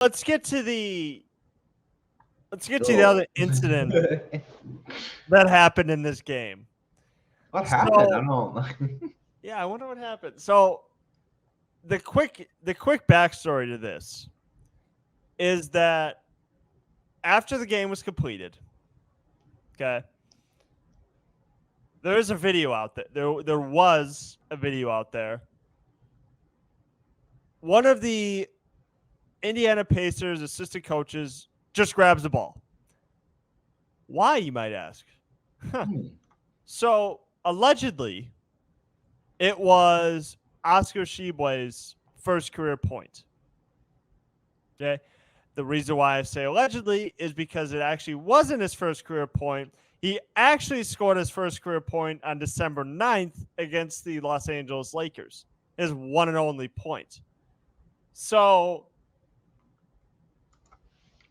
let's get to the other incident that happened in this game. What happened? I So don't. yeah, I wonder what happened. So the quick backstory to this is that after the game was completed, okay, there is a video out there. There was a video out there. One of the Indiana Pacers assistant coaches just grabs the ball. Why, you might ask? Huh. So allegedly, it was Oscar Tshiebwe's first career point. Okay. The reason why I say allegedly is because it actually wasn't his first career point. He actually scored his first career point on December 9th against the Los Angeles Lakers. His one and only point. So,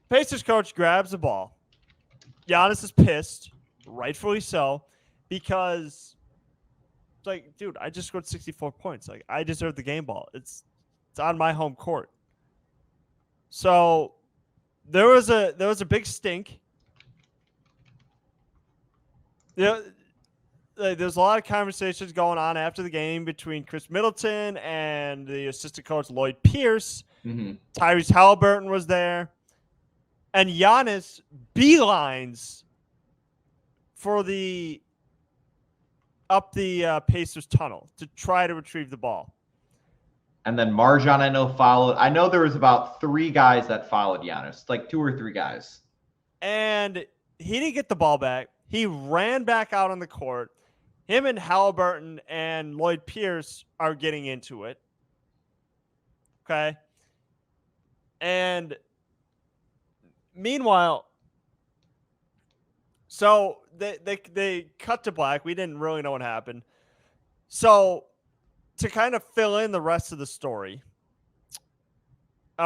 Pacers coach grabs the ball. Giannis is pissed, rightfully so, because it's like, dude, I just scored 64 points. Like, I deserve the game ball. It's on my home court. So there was a big stink. There's a lot of conversations going on after the game between Chris Middleton and the assistant coach Lloyd Pierce. Mm-hmm. Tyrese Halliburton was there, and Giannis beelines for up the Pacers tunnel to try to retrieve the ball. And then Marjan, I know, followed. I know there was about 3 guys that followed Giannis, like 2 or 3 guys. And he didn't get the ball back. He ran back out on the court. Him and Halliburton and Lloyd Pierce are getting into it. Okay. And meanwhile, so they cut to black. We didn't really know what happened. So to kind of fill in the rest of the story,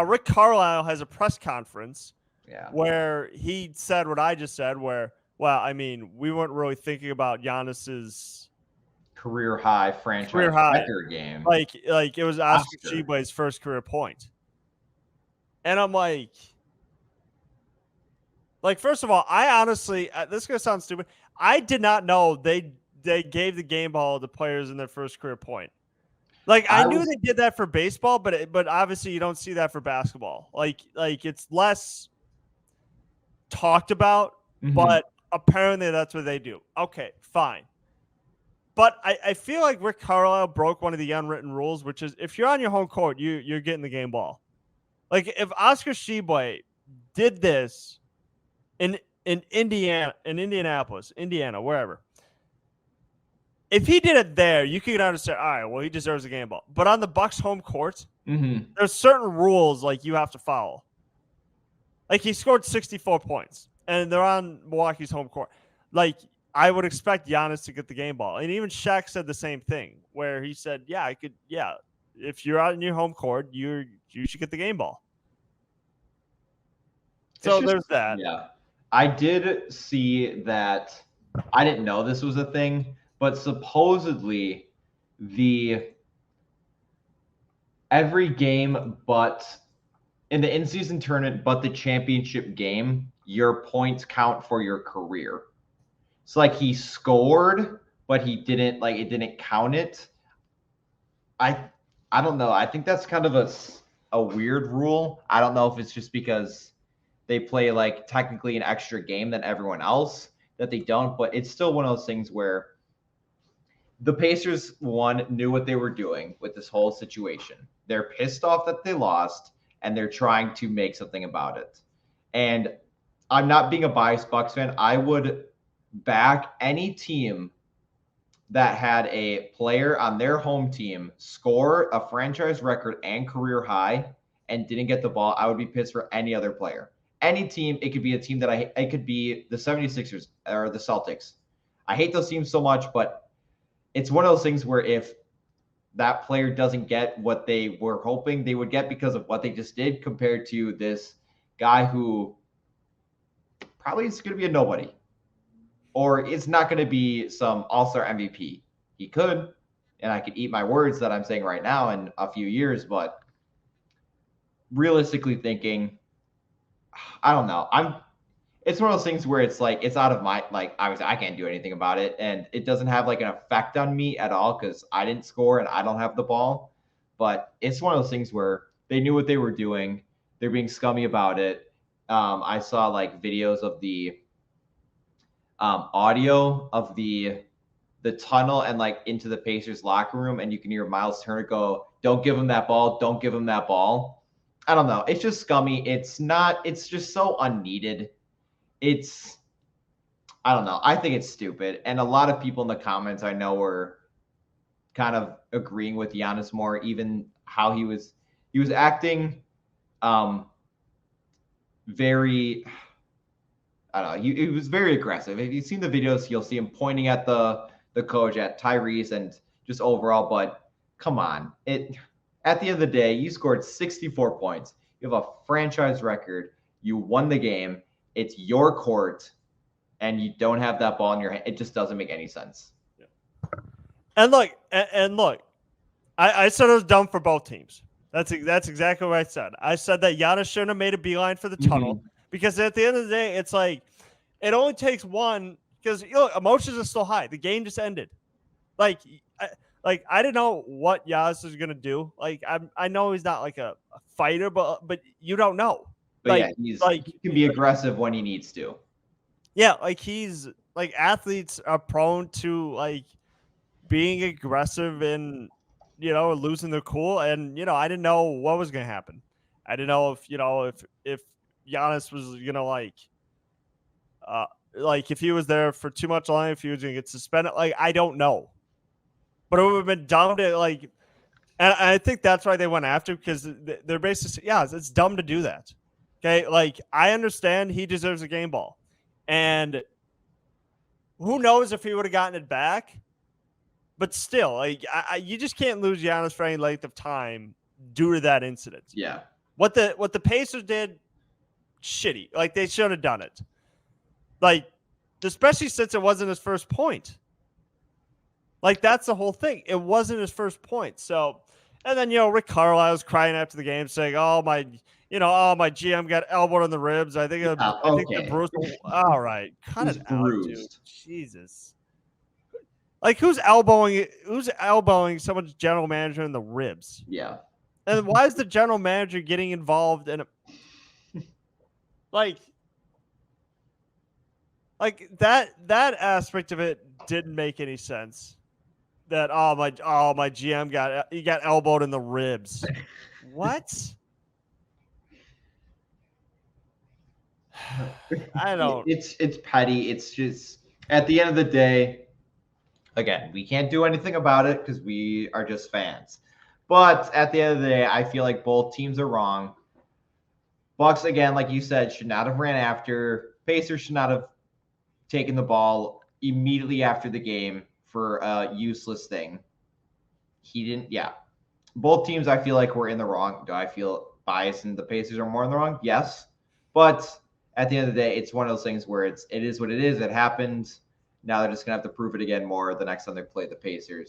Rick Carlisle has a press conference where he said what I just said, where, well, I mean, we weren't really thinking about Giannis's career high franchise record game. Like it was Oscar Tshiebwe's first career point. And I'm like, first of all, I honestly, this is going to sound stupid. I did not know they gave the game ball to players in their first career point. Like, I knew they did that for baseball, but obviously you don't see that for basketball. Like it's less talked about, but apparently that's what they do. Okay, fine. But I feel like Rick Carlisle broke one of the unwritten rules, which is if you're on your home court, you're getting the game ball. Like, if Oscar Tshiebwe did this in Indianapolis, Indiana, wherever, if he did it there, you could understand, all right, well, he deserves a game ball. But on the Bucks home court, there's certain rules like you have to follow. Like, he scored 64 points, and they're on Milwaukee's home court. Like, I would expect Giannis to get the game ball. And even Shaq said the same thing, where he said, if you're out in your home court, you should get the game ball. So there's that. Yeah. I did see that. I didn't know this was a thing, but supposedly every game but in the in-season tournament, but the championship game, your points count for your career. So like he scored, but he didn't, like, it didn't count it. I don't know. I think that's kind of a weird rule. I don't know if it's just because they play like technically an extra game than everyone else that they don't, but it's still one of those things where the Pacers, knew what they were doing with this whole situation. They're pissed off that they lost, and they're trying to make something about it. And I'm not being a biased Bucks fan. I would back any team that had a player on their home team score a franchise record and career high and didn't get the ball. I would be pissed for any other player. Any team, it could be a team that it could be the 76ers or the Celtics. I hate those teams so much, but it's one of those things where if that player doesn't get what they were hoping they would get because of what they just did compared to this guy who probably is going to be a nobody or it's not going to be some all-star MVP. He could, and I could eat my words that I'm saying right now in a few years, but realistically thinking, I don't know. It's one of those things where it's like it's out of my like I can't do anything about it, and it doesn't have like an effect on me at all because I didn't score and I don't have the ball. But it's one of those things where they knew what they were doing. They're being scummy about it. I saw like videos of the audio of the tunnel and like into the Pacers locker room, and you can hear Miles Turner go, "Don't give him that ball. Don't give him that ball." I don't know. It's just scummy. It's not. It's just so unneeded. It's. I don't know. I think it's stupid, and a lot of people in the comments I know were kind of agreeing with Giannis more, even how he was acting very. I don't know. He was very aggressive. If you've seen the videos, you'll see him pointing at the coach, at Tyrese, and just overall. But come on, at the end of the day, you scored 64 points. You have a franchise record. You won the game. It's your court, and you don't have that ball in your hand. It just doesn't make any sense. And look, I said it was dumb for both teams. That's exactly what I said. I said that Giannis shouldn't have made a beeline for the tunnel because at the end of the day, it's like it only takes one because emotions are still high. The game just ended. Like I didn't know what Giannis is gonna do. Like I know he's not like a fighter, but you don't know. But like, yeah, he can be aggressive when he needs to. Yeah, like he's like athletes are prone to like being aggressive and losing their cool, and I didn't know what was gonna happen. I didn't know if Giannis was gonna like if he was there for too much long, if he was gonna get suspended. Like I don't know, but it would have been dumb to like, and I think that's why they went after because they're basically it's dumb to do that. Okay, like I understand he deserves a game ball, and who knows if he would have gotten it back. But still, like you just can't lose Giannis for any length of time due to that incident. Yeah. What the Pacers did, shitty. Like they should have done it. Like, especially since it wasn't his first point. Like that's the whole thing. It wasn't his first point. So, and then Rick Carlisle's crying after the game, saying, "Oh my GM got elbowed in the ribs. I think the bruised." All right, cut it out, dude. Jesus. Like who's elbowing someone's general manager in the ribs? Yeah. And why is the general manager getting involved in like that aspect of it didn't make any sense. That my GM got elbowed in the ribs. What? I don't. It's petty. It's just at the end of the day. Again, we can't do anything about it because we are just fans. But at the end of the day, I feel like both teams are wrong. Bucks, again, like you said, should not have ran after. Pacers should not have taken the ball immediately after the game for a useless thing. He didn't. Yeah. Both teams, I feel like, were in the wrong. Do I feel biased and the Pacers are more in the wrong? Yes. But at the end of the day, it's one of those things where it is what it is. It happened. Now they're just going to have to prove it again more the next time they play the Pacers.